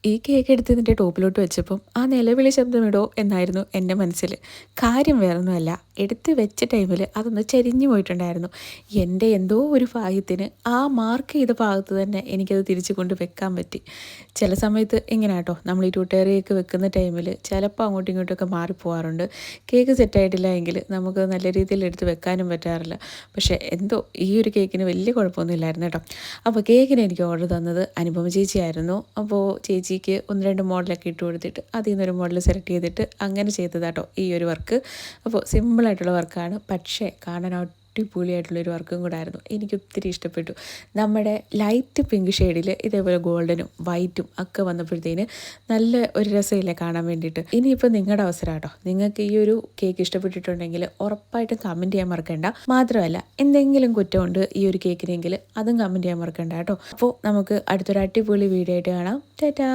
ഈ കേക്ക് എടുത്ത് ഇതിൻ്റെ ടോപ്പിലോട്ട് വെച്ചപ്പം ആ നിലവിളി ശബ്ദമിടോ എന്നായിരുന്നു എൻ്റെ മനസ്സിൽ. കാര്യം വേറൊന്നുമല്ല, എടുത്ത് വെച്ച ടൈമിൽ അതൊന്ന് ചരിഞ്ഞു പോയിട്ടുണ്ടായിരുന്നു. എൻ്റെ എന്തോ ഒരു ഭാഗ്യത്തിന് ആ മാർക്ക് ചെയ്ത ഭാഗത്ത് തന്നെ എനിക്കത് തിരിച്ചു കൊണ്ട് വെക്കാൻ പറ്റി. ചില സമയത്ത് ഇങ്ങനെ കേട്ടോ, നമ്മൾ ഈ ട്യൂട്ടോറിയൊക്കെ വെക്കുന്ന ടൈമിൽ ചിലപ്പോൾ അങ്ങോട്ടും ഇങ്ങോട്ടൊക്കെ മാറിപ്പോവാറുണ്ട്. കേക്ക് സെറ്റായിട്ടില്ല എങ്കിൽ നമുക്ക് നല്ല രീതിയിൽ എടുത്ത് വെക്കാനും പറ്റാറില്ല. പക്ഷേ എന്തോ ഈ ഒരു കേക്കിന് വലിയ കുഴപ്പമൊന്നുമില്ലായിരുന്നു കേട്ടോ. അപ്പോൾ കേക്കിന് എനിക്ക് ഓർഡർ തന്നത് അനുപമ ചേച്ചിയായിരുന്നു. അപ്പോൾ ചേച്ചിക്ക് 1-2 മോഡലൊക്കെ ഇട്ട് കൊടുത്തിട്ട് അതിൽ നിന്നൊരു മോഡൽ സെലക്ട് ചെയ്തിട്ട് അങ്ങനെ ചെയ്തതാട്ടോ ഈ ഒരു വർക്ക്. അപ്പോൾ സിമ്പിളായിട്ടുള്ള വർക്കാണ്, പക്ഷേ കാണാൻ അടിപൊളിയായിട്ടുള്ളൊരു വർക്കും കൂടെ ആയിരുന്നു. എനിക്ക് ഒത്തിരി ഇഷ്ടപ്പെട്ടു. നമ്മുടെ ലൈറ്റ് പിങ്ക് ഷെയ്ഡിൽ ഇതേപോലെ ഗോൾഡനും വൈറ്റും ഒക്കെ വന്നപ്പോഴത്തേന് നല്ല ഒരു രസമില്ലേ കാണാൻ വേണ്ടിയിട്ട്. ഇനിയിപ്പോൾ നിങ്ങളുടെ അവസരം കേട്ടോ. നിങ്ങൾക്ക് ഈ ഒരു കേക്ക് ഇഷ്ടപ്പെട്ടിട്ടുണ്ടെങ്കിൽ ഉറപ്പായിട്ടും കമൻറ്റ് ചെയ്യാൻ മറക്കണ്ട. മാത്രമല്ല എന്തെങ്കിലും കുറ്റമുണ്ട് ഈ ഒരു കേക്കിനെങ്കിൽ അതും കമൻറ്റ് ചെയ്യാൻ മറക്കണ്ട കേട്ടോ. അപ്പോൾ നമുക്ക് അടുത്തൊരു അടിപൊളി വീഡിയോ ആയിട്ട് കാണാം. ടാറ്റാ.